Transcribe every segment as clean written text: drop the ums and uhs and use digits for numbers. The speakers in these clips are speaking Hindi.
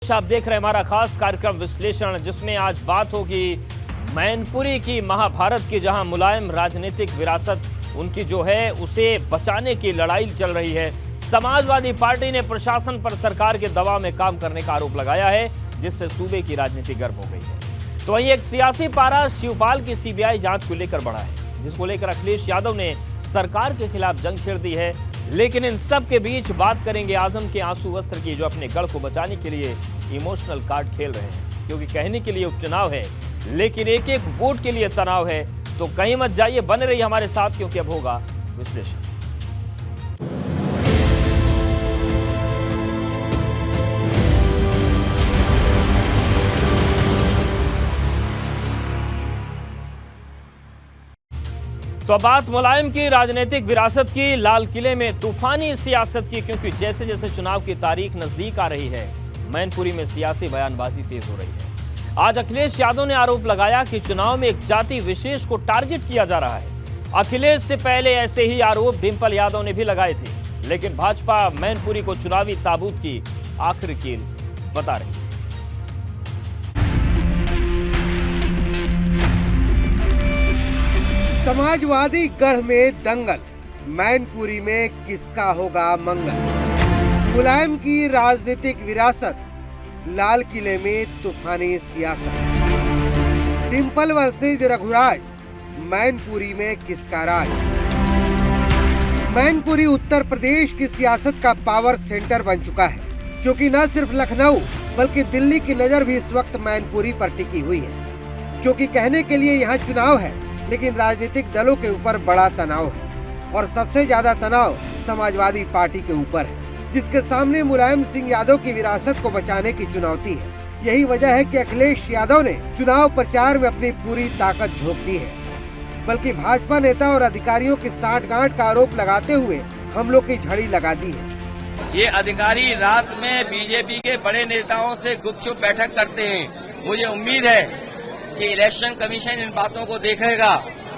आप देख रहे हैं हमारा खास कार्यक्रम विश्लेषण, जिसमें आज बात होगी मैनपुरी की महाभारत की, जहां मुलायम राजनीतिक विरासत उनकी जो है उसे बचाने की लड़ाई चल रही है। समाजवादी पार्टी ने प्रशासन पर सरकार के दबाव में काम करने का आरोप लगाया है, जिससे सूबे की राजनीति गर्म हो गई है। तो वहीं एक सियासी पारा शिवपाल की सीबीआई जांच को लेकर बढ़ा है, जिसको लेकर अखिलेश यादव ने सरकार के खिलाफ जंग छेड़ दी है। लेकिन इन सब के बीच बात करेंगे आजम के आंसू वस्त्र की, जो अपने गढ़ को बचाने के लिए इमोशनल कार्ड खेल रहे हैं। क्योंकि कहने के लिए उपचुनाव है, लेकिन एक एक वोट के लिए तनाव है। तो कहीं मत जाइए, बने रहिए हमारे साथ, क्योंकि अब होगा विश्लेषण। तो बात मुलायम की राजनीतिक विरासत की, लाल किले में तूफानी सियासत की, क्योंकि जैसे जैसे चुनाव की तारीख नजदीक आ रही है, मैनपुरी में सियासी बयानबाजी तेज हो रही है। आज अखिलेश यादव ने आरोप लगाया कि चुनाव में एक जाति विशेष को टारगेट किया जा रहा है। अखिलेश से पहले ऐसे ही आरोप डिंपल यादव ने भी लगाए थे, लेकिन भाजपा मैनपुरी को चुनावी ताबूत की आखिरी कील बता रही है। समाजवादी गढ़ में दंगल, मैनपुरी में किसका होगा मंगल। मुलायम की राजनीतिक विरासत, लाल किले में तूफानी सियासत। डिंपल वर्सेज रघुराज, मैनपुरी में किसका राज। मैनपुरी उत्तर प्रदेश की सियासत का पावर सेंटर बन चुका है, क्योंकि न सिर्फ लखनऊ बल्कि दिल्ली की नजर भी इस वक्त मैनपुरी पर टिकी हुई है। क्योंकि कहने के लिए यहाँ चुनाव है, लेकिन राजनीतिक दलों के ऊपर बड़ा तनाव है, और सबसे ज्यादा तनाव समाजवादी पार्टी के ऊपर है, जिसके सामने मुलायम सिंह यादव की विरासत को बचाने की चुनौती है। यही वजह है कि अखिलेश यादव ने चुनाव प्रचार में अपनी पूरी ताकत झोंक दी है, बल्कि भाजपा नेता और अधिकारियों की साठगांठ का आरोप लगाते हुए हमलों की झड़ी लगा दी है। ये अधिकारी रात में बीजेपी के बड़े नेताओं से गुपचुप बैठक करते हैं। मुझे उम्मीद है कि इलेक्शन कमीशन इन बातों को देखेगा,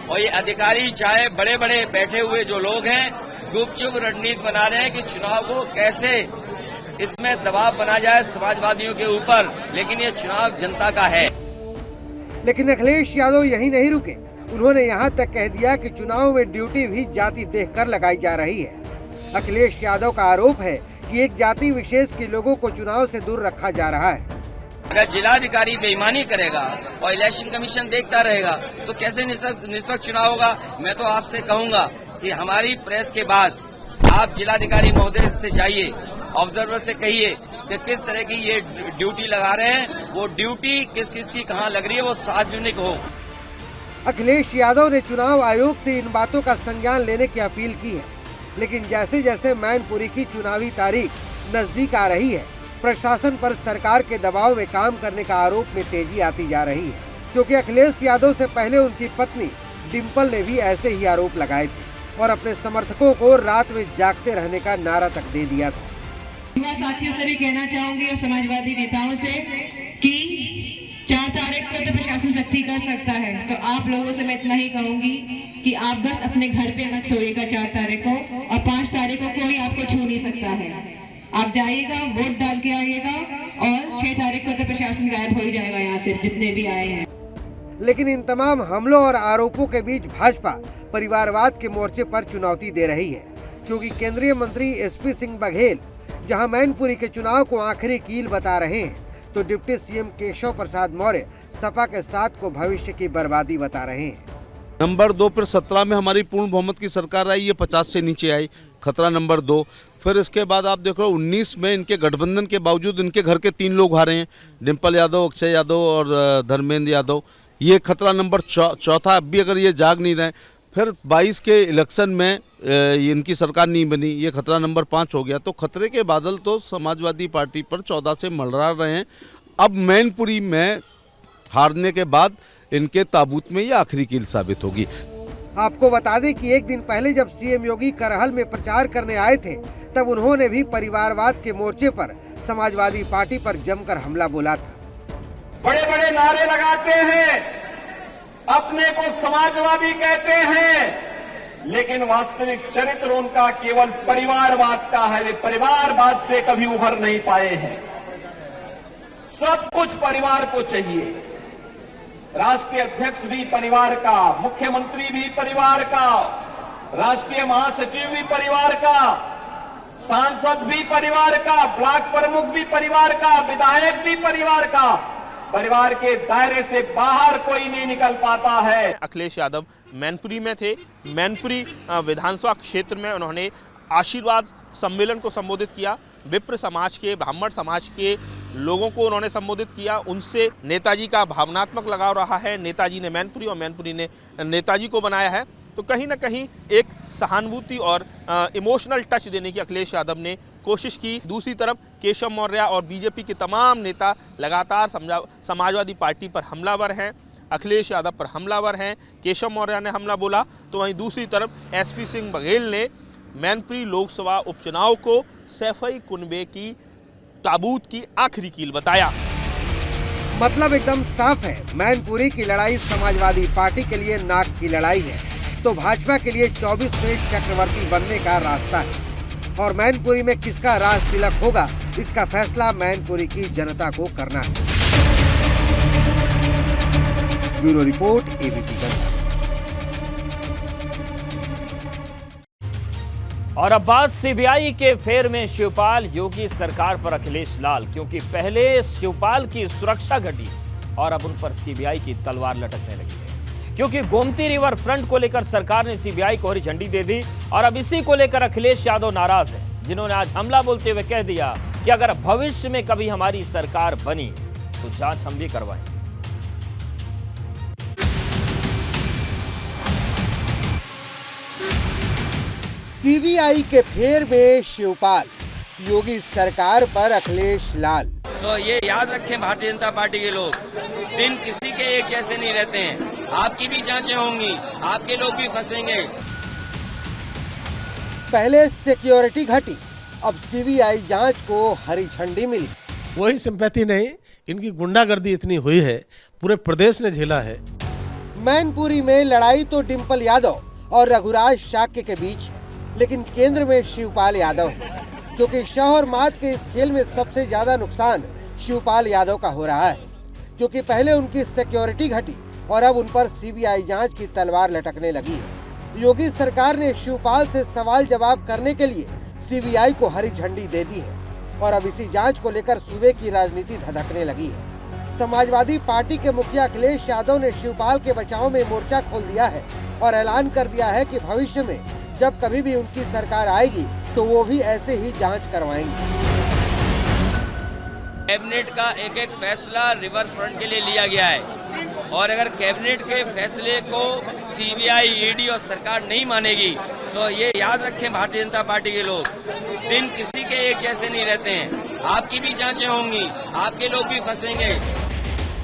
और ये अधिकारी चाहे बड़े बड़े बैठे हुए जो लोग हैं गुपचुप रणनीति बना रहे हैं कि चुनाव को कैसे इसमें दबाव बना जाए समाजवादियों के ऊपर, लेकिन ये चुनाव जनता का है। लेकिन अखिलेश यादव यही नहीं रुके, उन्होंने यहाँ तक कह दिया कि चुनाव में ड्यूटी भी जाति देखकर लगाई जा रही है। अखिलेश यादव का आरोप है कि एक जाति विशेष के लोगों को चुनाव से दूर रखा जा रहा है। अगर जिलाधिकारी बेईमानी करेगा और इलेक्शन कमीशन देखता रहेगा तो कैसे निष्पक्ष चुनाव होगा। मैं तो आपसे कहूंगा कि हमारी प्रेस के बाद आप जिलाधिकारी महोदय से जाइए, ऑब्जर्वर से कहिए कि किस तरह की ये ड्यूटी लगा रहे हैं, वो ड्यूटी किस किस की कहाँ लग रही है, वो सार्वजनिक हो। अखिलेश यादव ने चुनाव आयोग से इन बातों का संज्ञान लेने की अपील की है, लेकिन जैसे जैसे मैनपुरी की चुनावी तारीख नजदीक आ रही है, प्रशासन पर सरकार के दबाव में काम करने का आरोप में तेजी आती जा रही है। क्योंकि अखिलेश यादव से पहले उनकी पत्नी डिंपल ने भी ऐसे ही आरोप लगाए थे और अपने समर्थकों को रात में जागते रहने का नारा तक दे दिया था। युवा साथियों से भी कहना चाहूंगी और समाजवादी नेताओं से कि 4 तारीख को तो प्रशासन सख्ती कर सकता है, तो आप लोगों से मैं इतना ही कहूंगी कि आप बस अपने घर पे मत सोइएगा 4 तारीख को, और 5 तारीख को कोई आपको छू नहीं सकता है। आप जाइएगा, वोट डाल के आइएगा, और 6 तारीख को तो प्रशासन गायब हो ही जाएगा यहाँ से, जितने भी आए हैं। लेकिन इन तमाम हमलों और आरोपों के बीच भाजपा परिवारवाद के मोर्चे पर चुनौती दे रही है, क्योंकि केंद्रीय मंत्री एसपी सिंह बघेल जहां मैनपुरी के चुनाव को आखिरी कील बता रहे हैं, तो डिप्टी सीएम केशव प्रसाद मौर्य सपा के साथ को भविष्य की बर्बादी बता रहे हैं। नंबर 2 पर 17 में हमारी पूर्ण बहुमत की सरकार आई, ये 50 से नीचे आई, खतरा नंबर 2। फिर इसके बाद आप देखो 19 में इनके गठबंधन के बावजूद इनके घर के 3 लोग हारे हैं, डिंपल यादव, अक्षय यादव और धर्मेंद्र यादव, ये खतरा नंबर 4था। अब भी अगर ये जाग नहीं रहे, फिर 22 के इलेक्शन में इनकी सरकार नहीं बनी, ये खतरा नंबर 5 हो गया। तो खतरे के बादल तो समाजवादी पार्टी पर 14 से मंडरा रहे हैं। अब मैनपुरी में हारने के बाद इनके ताबूत में ये आखिरी कील साबित होगी। आपको बता दें कि एक दिन पहले जब सीएम योगी करहल में प्रचार करने आए थे, तब उन्होंने भी परिवारवाद के मोर्चे पर समाजवादी पार्टी पर जमकर हमला बोला था। बड़े बड़े नारे लगाते हैं, अपने को समाजवादी कहते हैं, लेकिन वास्तविक चरित्र उनका केवल परिवारवाद का है। वे परिवारवाद से कभी उभर नहीं पाए हैं। सब कुछ परिवार को चाहिए। राष्ट्रीय अध्यक्ष भी परिवार का, मुख्यमंत्री भी परिवार का, राष्ट्रीय महासचिव भी परिवार का, सांसद भी परिवार का, ब्लॉक प्रमुख भी परिवार का, विधायक भी परिवार का। परिवार के दायरे से बाहर कोई नहीं निकल पाता है। अखिलेश यादव मैनपुरी में थे। मैनपुरी विधानसभा क्षेत्र में उन्होंने आशीर्वाद सम्मेलन को संबोधित किया। विप्र समाज के, ब्राह्मण समाज के लोगों को उन्होंने संबोधित किया। उनसे नेताजी का भावनात्मक लगाव रहा है। नेताजी ने मैनपुरी और मैनपुरी ने नेताजी को बनाया है। तो कहीं ना कहीं एक सहानुभूति और इमोशनल टच देने की अखिलेश यादव ने कोशिश की। दूसरी तरफ केशव मौर्य और बीजेपी के तमाम नेता लगातार समाजवादी पार्टी पर हमलावर हैं, अखिलेश यादव पर हमलावर हैं। केशव मौर्य ने हमला बोला तो वहीं दूसरी तरफ एसपी सिंह बघेल ने मैनपुरी लोकसभा उपचुनाव को सैफई कुनबे की ताबूत की आखिरी कील बताया। मतलब एकदम साफ है, मैनपुरी की लड़ाई समाजवादी पार्टी के लिए नाक की लड़ाई है, तो भाजपा के लिए 24 में चक्रवर्ती बनने का रास्ता है। और मैनपुरी में किसका राज तिलक होगा, इसका फैसला मैनपुरी की जनता को करना है। Bureau report, ABP Ganga. और अब बात सीबीआई के फेर में शिवपाल योगी सरकार पर अखिलेश लाल, क्योंकि पहले शिवपाल की सुरक्षा घटी और अब उन पर सीबीआई की तलवार लटकने लगी है, क्योंकि गोमती रिवर फ्रंट को लेकर सरकार ने सीबीआई को हरी झंडी दे दी। और अब इसी को लेकर अखिलेश यादव नाराज हैं, जिन्होंने आज हमला बोलते हुए कह दिया कि अगर भविष्य में कभी हमारी सरकार बनी तो जांच हम भी करवाएंगे। सीबीआई के फेर में शिवपाल, योगी सरकार पर अखिलेश लाल। तो ये याद रखें भारतीय जनता पार्टी के लोग, दिन किसी के एक जैसे नहीं रहते हैं। आपकी भी जांचें होंगी, आपके लोग भी फंसेंगे। पहले सिक्योरिटी घटी, अब सीबीआई जांच को हरी झंडी मिली। वही सिंपैथी नहीं, इनकी गुंडागर्दी इतनी हुई है, पूरे प्रदेश ने झेला है। मैनपुरी में लड़ाई तो डिंपल यादव और रघुराज शाक्य के बीच है, लेकिन केंद्र में शिवपाल यादव है, क्योंकि शाह और मात के इस खेल में सबसे ज्यादा नुकसान शिवपाल यादव का हो रहा है, क्योंकि पहले उनकी सिक्योरिटी घटी और अब उन पर सीबीआई जांच की तलवार लटकने लगी है। योगी सरकार ने शिवपाल से सवाल जवाब करने के लिए सीबीआई को हरी झंडी दे दी है और अब इसी जांच को लेकर सूबे की राजनीति धधकने लगी है। समाजवादी पार्टी के मुखिया अखिलेश यादव ने शिवपाल के बचाव में मोर्चा खोल दिया है और ऐलान कर दिया है कि भविष्य में जब कभी भी उनकी सरकार आएगी तो वो भी ऐसे ही जांच करवाएंगे। कैबिनेट का एक एक फैसला रिवर फ्रंट के लिए लिया गया है और अगर कैबिनेट के फैसले को सीबीआई, ईडी और सरकार नहीं मानेगी तो ये याद रखें भारतीय जनता पार्टी के लोग, दिन किसी के एक जैसे नहीं रहते हैं। आपकी भी जांचें होंगी, आपके लोग भी फंसेंगे।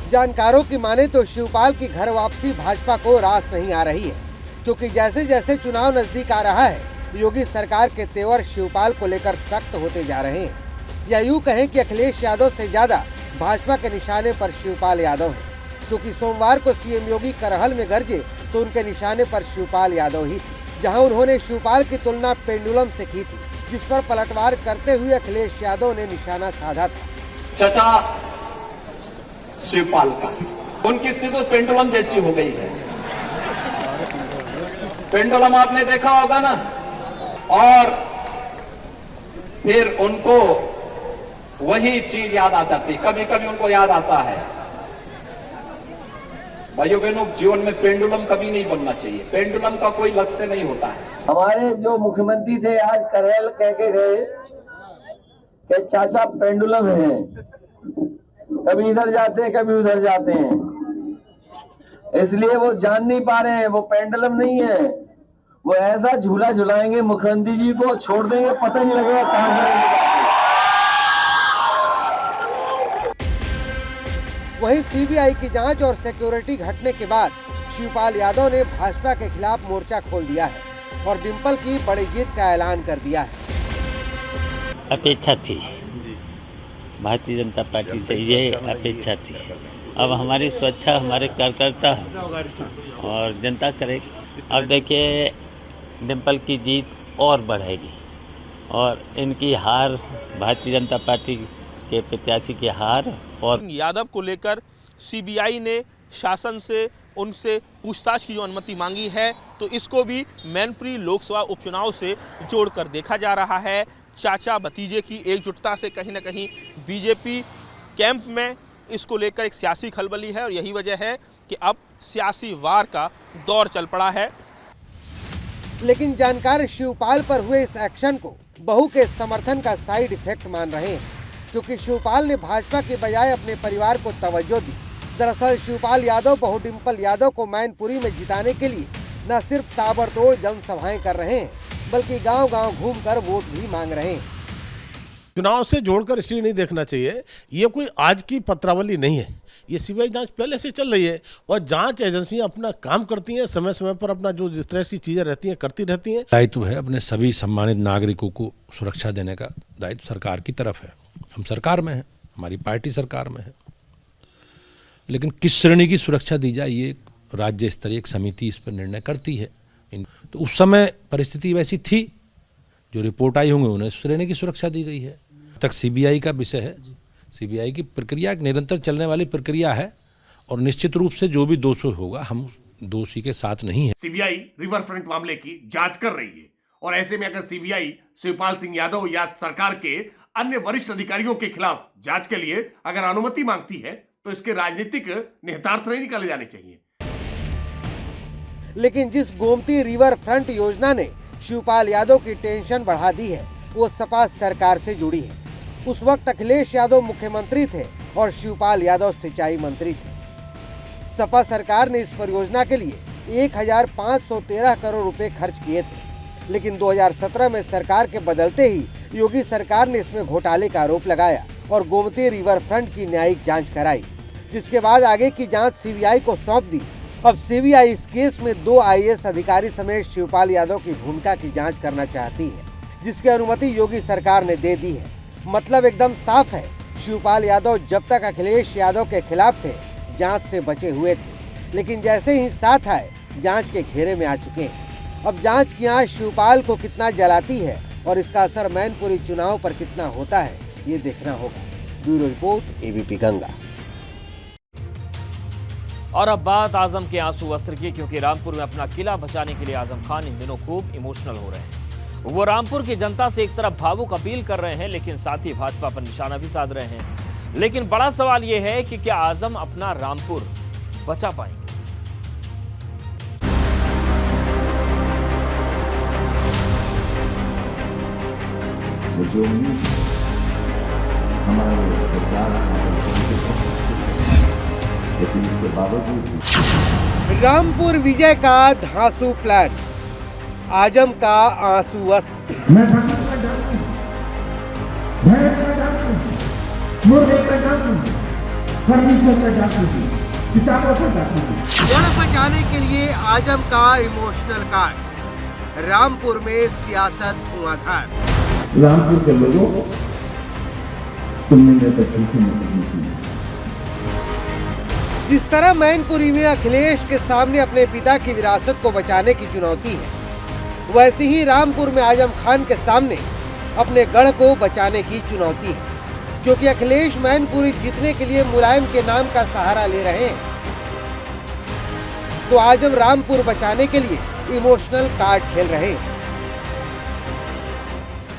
जानकारों की माने तो शिवपाल की घर वापसी भाजपा को रास नहीं आ रही है, क्योंकि जैसे जैसे चुनाव नजदीक आ रहा है, योगी सरकार के तेवर शिवपाल को लेकर सख्त होते जा रहे हैं। या यूं कहें कि अखिलेश यादव से ज्यादा भाजपा के निशाने पर शिवपाल यादव हैं, क्योंकि सोमवार को सीएम योगी करहल में गरजे तो उनके निशाने पर शिवपाल यादव ही थे, जहां उन्होंने शिवपाल की तुलना पेंडुलम से की थी, जिस पर पलटवार करते हुए अखिलेश यादव ने निशाना साधा था। चचा शिवपाल का, उनकी स्थिति तो पेंडुलम जैसी हो गई है। पेंडुलम आपने देखा होगा ना, और फिर उनको वही चीज याद आ जाती, कभी कभी उनको याद आता है। भाइयों बहनों, जीवन में पेंडुलम कभी नहीं बनना चाहिए, पेंडुलम का कोई लक्ष्य नहीं होता है। हमारे जो मुख्यमंत्री थे आज करेल कह के गए कि चाचा पेंडुलम है, कभी इधर जाते हैं कभी उधर जाते हैं, इसलिए वो जान नहीं पा रहे हैं वो पेंडुलम नहीं है। वो ऐसा झूला झुलाएंगे मुख्यमंत्री जी को, छोड़ देंगे, पता नहीं लगेगा कहां जाएंगे। वहीं सीबीआई की जांच और सिक्योरिटी घटने के बाद शिवपाल यादव ने भाजपा के खिलाफ मोर्चा खोल दिया है और डिंपल की बड़ी जीत का ऐलान कर दिया है। अपेक्षा थी भारतीय जनता पार्टी से, ये अपेक्षा थी। अब हमारी सुरक्षा हमारे कार्यकर्ता और जनता करेगी। अब देखिए डिंपल की जीत और बढ़ेगी और इनकी हार भारतीय जनता पार्टी के प्रत्याशी की हार। और यादव को लेकर सीबीआई ने शासन से उनसे पूछताछ की जो अनुमति मांगी है, तो इसको भी मैनपुरी लोकसभा उपचुनाव से जोड़कर देखा जा रहा है। चाचा भतीजे की एकजुटता से कहीं ना कहीं बीजेपी कैंप में इसको लेकर एक सियासी खलबली है और यही वजह है कि अब सियासी वार का दौर चल पड़ा है। लेकिन जानकार शिवपाल पर हुए इस एक्शन को बहू के समर्थन का साइड इफेक्ट मान रहे हैं, क्योंकि शिवपाल ने भाजपा के बजाय अपने परिवार को तवज्जो दी। दरअसल शिवपाल यादव बहू डिंपल यादव को मैनपुरी में जिताने के लिए न सिर्फ ताबड़तोड़ जनसभाएं कर रहे हैं, बल्कि गांव-गांव घूमकर वोट भी मांग रहे हैं। चुनाव से जोड़कर इसलिए नहीं देखना चाहिए, ये कोई आज की पत्रावली नहीं है, ये सीबीआई जांच पहले से चल रही है और जांच एजेंसियां अपना काम करती हैं, समय समय पर अपना जो जिस तरह की चीजें रहती हैं करती रहती हैं। दायित्व है अपने सभी सम्मानित नागरिकों को सुरक्षा देने का, दायित्व सरकार की तरफ है। हम सरकार में हैं, हमारी पार्टी सरकार में है, लेकिन किस श्रेणी की सुरक्षा दी जाए ये राज्य स्तरीय एक समिति इस पर निर्णय करती है। तो उस समय परिस्थिति वैसी थी, जो रिपोर्ट आई होंगे उन्हें श्रेणी की सुरक्षा दी गई है। तक सीबीआई का विषय है, सीबीआई की प्रक्रिया एक निरंतर चलने वाली प्रक्रिया है और निश्चित रूप से जो भी दोषी होगा हम दोषी के साथ नहीं है। सीबीआई रिवर फ्रंट मामले की जांच कर रही है और ऐसे में अगर सीबीआई शिवपाल सिंह यादव या सरकार के अन्य वरिष्ठ अधिकारियों के खिलाफ जांच के लिए अगर अनुमति मांगती है तो इसके राजनीतिक निहितार्थ नहीं निकाले जाने चाहिए। लेकिन जिस गोमती रिवर फ्रंट योजना ने शिवपाल यादव की टेंशन बढ़ा दी है, वो सपा सरकार से जुड़ी है। उस वक्त अखिलेश यादव मुख्यमंत्री थे और शिवपाल यादव सिंचाई मंत्री थे। सपा सरकार ने इस परियोजना के लिए 1513 करोड़ रुपए खर्च किए थे, लेकिन 2017 में सरकार के बदलते ही योगी सरकार ने इसमें घोटाले का आरोप लगाया और गोमती रिवर फ्रंट की न्यायिक जांच कराई, जिसके बाद आगे की जांच सीबीआई को सौंप दी। अब सीबीआई इस केस में 2 आईएएस अधिकारी समेत शिवपाल यादव की भूमिका की जांच करना चाहती है, जिसकी अनुमति योगी सरकार ने दे दी है। मतलब एकदम साफ है, शिवपाल यादव जब तक अखिलेश यादव के खिलाफ थे जांच से बचे हुए थे, लेकिन जैसे ही साथ आए जांच के घेरे में आ चुके हैं। अब जांच की आंच शिवपाल को कितना जलाती है और इसका असर मैनपुरी चुनाव पर कितना होता है, ये देखना होगा। Bureau report, ABP Ganga. और अब बात आजम के आंसू अस्त्र की, क्योंकि रामपुर में अपना किला बचाने के लिए आजम खान इन दिनों खूब इमोशनल हो रहे हैं। वो रामपुर की जनता से एक तरफ भावुक अपील कर रहे हैं, लेकिन साथ ही भाजपा पर निशाना भी साध रहे हैं। लेकिन बड़ा सवाल ये है कि क्या आजम अपना रामपुर बचा पाएंगे? मुझे उम्मीद है हमारे लेकिन इसके बावजूद रामपुर विजय का धांसू प्लान, आजम का आंसू अस्त्र। मैं भैंस का डाकू, मुर्गे का डाकू, फर्नीचर का डाकू, किताबों का डाकू। गढ़ बचाने के लिए आजम का इमोशनल कार्ड, रामपुर में सियासत धुआंधार। रामपुर के लोगों, तुमने मेरे पर झूठी मुकदमे की। जिस तरह मैनपुरी में अखिलेश के सामने अपने पिता की विरासत को बचाने की चुनौती है, वैसे ही रामपुर में आजम खान के सामने अपने गढ़ को बचाने की चुनौती है, क्योंकि अखिलेश मैनपुरी जीतने के लिए मुलायम के नाम का सहारा ले रहे हैं, तो आजम रामपुर बचाने के लिए इमोशनल कार्ड खेल रहे हैं।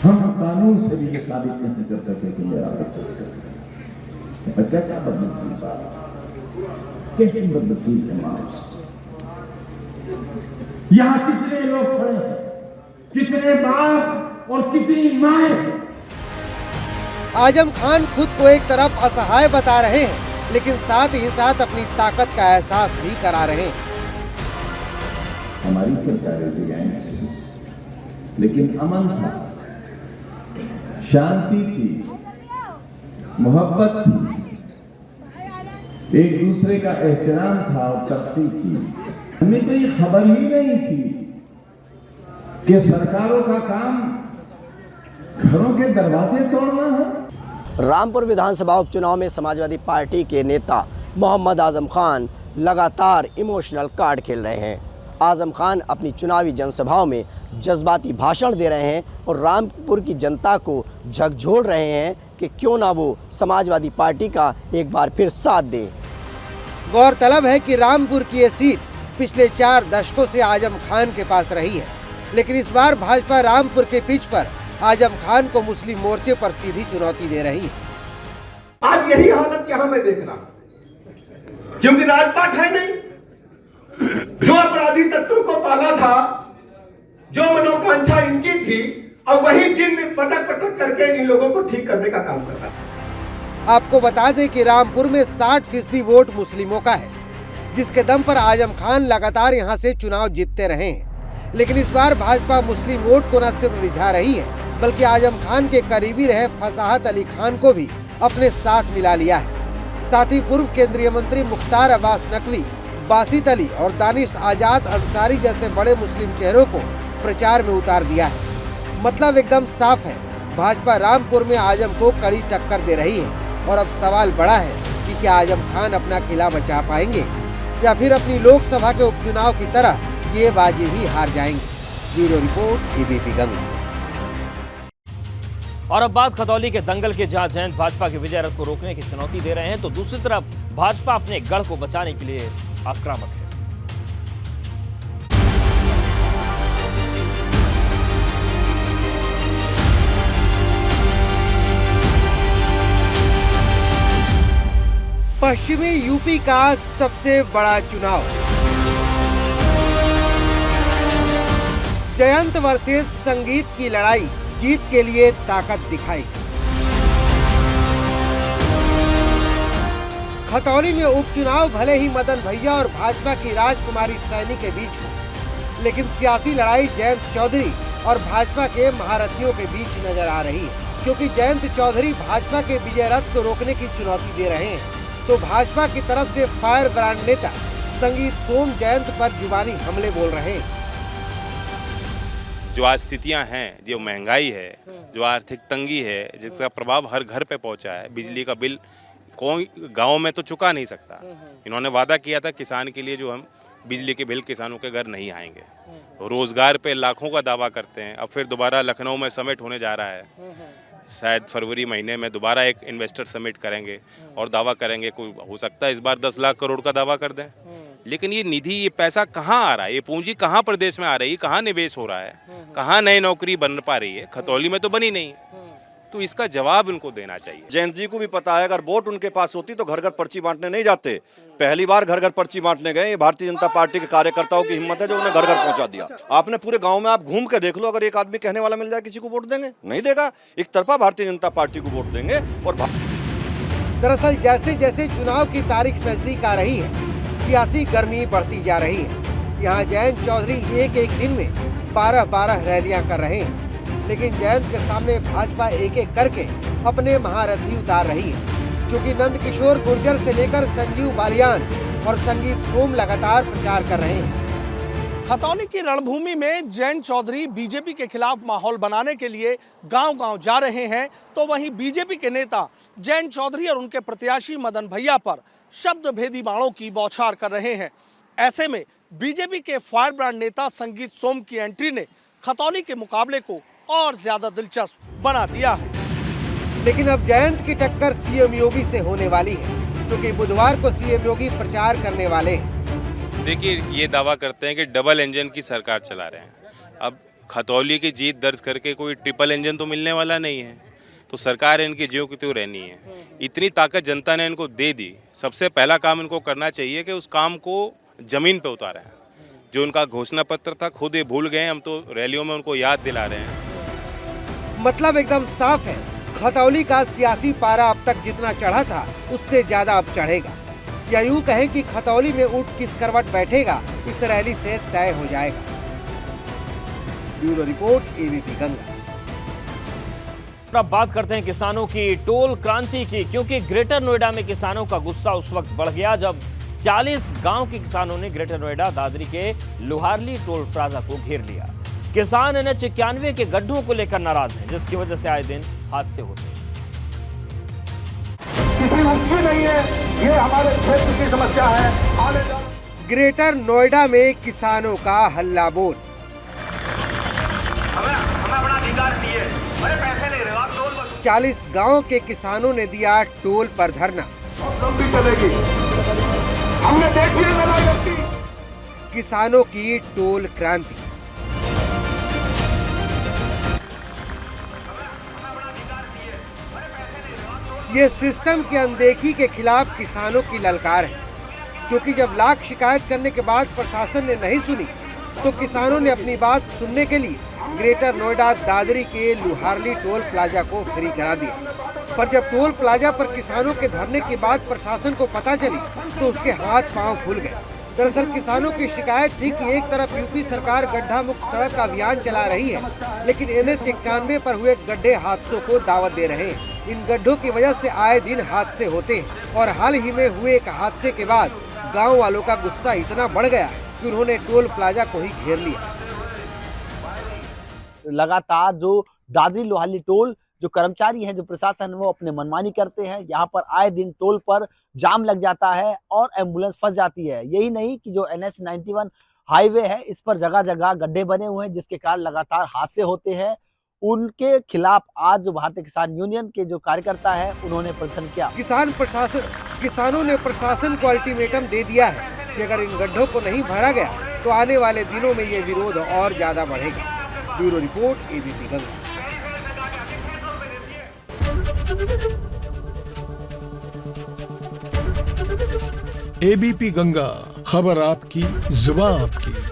हम कानून से भी ये साबित नहीं कर सके कि मेरा बच्चा है। कैसा बदनसीब बात, कैसी बदनसीब है माँ। यहाँ कितने लोग खड़े हैं, कितने बाप और कितनी माए। आजम खान खुद को एक तरफ असहाय बता रहे हैं, लेकिन साथ ही साथ अपनी ताकत का एहसास भी करा रहे हैं। हमारी सरकारें भी आई, लेकिन अमन था, शांति थी, मोहब्बत थी, एक दूसरे का एहतराम था और तरक्की थी। हमें तो ये खबर ही नहीं थी कि सरकारों का काम घरों के दरवाजे तोड़ना है। रामपुर विधानसभा उपचुनाव में समाजवादी पार्टी के नेता मोहम्मद आजम खान लगातार इमोशनल कार्ड खेल रहे हैं। आजम खान अपनी चुनावी जनसभाओं में जज्बाती भाषण दे रहे हैं और रामपुर की जनता को झकझोर रहे हैं कि क्यों ना वो समाजवादी पार्टी का एक बार फिर साथ दे। गौरतलब है कि रामपुर की ये सीट पिछले 4 दशकों से आजम खान के पास रही है, लेकिन इस बार भाजपा रामपुर के पिच पर आजम खान को मुस्लिम मोर्चे पर सीधी चुनौती दे रही है। आज यही हालत यहां मैं देख रहा हूं, क्योंकि राजपाट है नहीं। जो अपराधी तत्वों को पाला था, जो मनोकांक्षा इनकी थी, और वही जिन पटक पटक करके इन लोगों को ठीक करने का काम कर रहा है। आपको बता दें कि रामपुर में 60% वोट मुस्लिमों का है, जिसके दम पर आजम खान लगातार यहां से चुनाव जीतते रहे हैं। लेकिन इस बार भाजपा मुस्लिम वोट को न सिर्फ रिझा रही है, बल्कि आजम खान के करीबी रहे फसाहत अली खान को भी अपने साथ मिला लिया है। साथ ही पूर्व केंद्रीय मंत्री मुख्तार अब्बास नकवी, बासित अली और दानिश आजाद अंसारी जैसे बड़े मुस्लिम चेहरों को प्रचार में उतार दिया है। मतलब एकदम साफ है, भाजपा रामपुर में आजम को कड़ी टक्कर दे रही है। और अब सवाल बड़ा है कि क्या आजम खान अपना किला बचा पाएंगे या फिर अपनी लोकसभा के उपचुनाव की तरह ये बाजी भी हार जाएंगे। Bureau report, ABP Ganga. और अब बात खतौली के दंगल के, जहां जयंत भाजपा के विजय रथ को रोकने की चुनौती दे रहे हैं, तो दूसरी तरफ भाजपा अपने गढ़ को बचाने के लिए आक्रामक है। पश्चिमी यूपी का सबसे बड़ा चुनाव, जयंत वर्सेस संगीत की लड़ाई जीत के लिए ताकत दिखाई। खतौली में उपचुनाव भले ही मदन भैया और भाजपा की राजकुमारी सैनी के बीच हो, लेकिन सियासी लड़ाई जयंत चौधरी और भाजपा के महारथियों के बीच नजर आ रही है। क्योंकि जयंत चौधरी भाजपा के विजय रथ को रोकने की चुनौती दे रहे हैं, तो भाजपा की तरफ से फायर ब्रांड नेता संगीत सोम जयंत पर जुबानी हमले बोल रहे हैं। जो आज स्थितियां हैं, जो महंगाई है, जो आर्थिक तंगी है, जिसका प्रभाव हर घर पे पहुंचा है, बिजली का बिल कोई गांव में तो चुका नहीं सकता। इन्होंने वादा किया था किसान के लिए, जो हम बिजली के बिल किसानों के घर नहीं आएंगे। रोजगार पे लाखों का दावा करते हैं। अब फिर दोबारा लखनऊ में समिट होने जा रहा है, शायद फरवरी महीने में दोबारा एक इन्वेस्टर समिट करेंगे और दावा करेंगे, कोई हो सकता है इस बार 10 लाख करोड़ का दावा कर दें। लेकिन ये निधि, ये पैसा कहाँ आ रहा है, ये पूंजी कहाँ प्रदेश में आ रही है, कहाँ निवेश हो रहा है, कहाँ नई नौकरी बन पा रही है? खतौली में तो बनी नहीं है। तो इसका जवाब इनको देना चाहिए। जयंत जी को भी पता है, अगर वोट उनके पास होती तो घर घर पर्ची बांटने नहीं जाते। पहली बार घर घर पर्ची बांटने गए। ये भारतीय जनता पार्टी के कार्यकर्ताओं की हिम्मत है जो उन्हें घर घर पहुंचा दिया। आपने पूरे गांव में आप घूम के देख लो, अगर एक आदमी कहने वाला मिल जाए किसी को वोट देंगे, नहीं देगा। एक तरफा भारतीय जनता पार्टी को वोट देंगे। और दरअसल जैसे जैसे चुनाव की तारीख नजदीक आ रही है, सियासी गर्मी बढ़ती जा रही है। यहाँ जयंत चौधरी एक एक दिन में 12-12 रैलियां कर रहे हैं, लेकिन जयंत के सामने भाजपा एक एक करके अपने महारथी उतार रही है। क्योंकि नंदकिशोर गुर्जर से लेकर संजीव बालियान और संगीत सोम लगातार प्रचार कर रहे हैं। खतौली की रणभूमि में जयंत चौधरी बीजेपी के खिलाफ माहौल बनाने के लिए गांव-गांव जा रहे हैं, तो वहीं बीजेपी के नेता जयंत चौधरी और उनके प्रत्याशी मदन भैया पर शब्द भेदी बाणों की बौछार कर रहे हैं। ऐसे में बीजेपी के फायर ब्रांड नेता संगीत सोम की एंट्री ने खतौली के मुकाबले को और ज्यादा दिलचस्प बना दिया है। लेकिन अब जयंत की टक्कर सीएम योगी से होने वाली है, क्योंकि बुधवार को सीएम योगी प्रचार करने वाले हैं। देखिए, ये दावा करते हैं कि डबल इंजन की सरकार चला रहे हैं। अब खतौली की जीत दर्ज करके कोई ट्रिपल इंजन तो मिलने वाला नहीं है, तो सरकार इनकी ज्यों की त्यों रहनी है। इतनी ताकत जनता ने इनको दे दी। सबसे पहला काम इनको करना चाहिए कि उस काम को जमीन पे उतारें। जो उनका घोषणा पत्र था खुद ये भूल गए, हम तो रैलियों में उनको याद दिला रहे हैं। मतलब एकदम साफ है, खतौली का सियासी पारा अब तक जितना चढ़ा था उससे ज्यादा अब चढ़ेगा। या यूं कहें कि खतौली में ऊंट किस करवट बैठेगा, इस रैली से तय हो जाएगा। Bureau report, ABP Ganga. अब बात करते हैं किसानों की टोल क्रांति की, क्योंकि ग्रेटर नोएडा में किसानों का गुस्सा उस वक्त बढ़ गया जब 40 गांव के किसानों ने ग्रेटर नोएडा दादरी के लोहारली टोल प्लाजा को घेर लिया। किसान NH 91 के गड्ढों को लेकर नाराज हैं, जिसकी वजह से आए दिन हादसे होते हैं। किसी मुश्किल नहीं है, ये हमारे क्षेत्र की समस्या है। ग्रेटर नोएडा में किसानों का हल्ला बोल। हमें अपना अधिकार चाहिए, मेरे पैसे नहीं रहे, आप टोल 40 गांव के किसानों ने दिया टोल पर धरना। लंबी चलेगी, हमने देखी है लड़ाई लगती। किसानों की टोल क्रांति। ये सिस्टम की अनदेखी के खिलाफ किसानों की ललकार है, क्योंकि जब लाख शिकायत करने के बाद प्रशासन ने नहीं सुनी तो किसानों ने अपनी बात सुनने के लिए ग्रेटर नोएडा दादरी के लुहारली टोल प्लाजा को फ्री करा दिया। पर जब टोल प्लाजा पर किसानों के धरने की बात प्रशासन को पता चली तो उसके हाथ पांव फूल गए। दरअसल किसानों की शिकायत थी कि एक तरफ यूपी सरकार गड्ढा मुक्त सड़क का अभियान चला रही है, लेकिन NH 91 पर हुए गड्ढे हादसों को दावत दे रहे हैं। इन गड्ढों की वजह से आए दिन हादसे होते हैं और हाल ही में हुए एक हादसे के बाद गांव वालों का गुस्सा इतना बढ़ गया कि उन्होंने टोल प्लाजा को ही घेर लिया। लगातार जो दादरी लोहाली टोल जो कर्मचारी हैं, जो प्रशासन वो अपने मनमानी करते हैं। यहाँ पर आए दिन टोल पर जाम लग जाता है और एम्बुलेंस फंस जाती है। यही नहीं कि जो NH 91 हाईवे है, इस पर जगह जगह गड्ढे बने हुए हैं, जिसके कारण लगातार हादसे होते हैं। उनके खिलाफ आज जो भारतीय किसान यूनियन के जो कार्यकर्ता है, उन्होंने प्रदर्शन किया। किसानों ने प्रशासन को अल्टीमेटम दे दिया है कि अगर इन गड्ढों को नहीं भरा गया तो आने वाले दिनों में ये विरोध और ज्यादा बढ़ेगा। Bureau report, ABP Ganga. ABP Ganga, खबर आपकी, जुबान आपकी।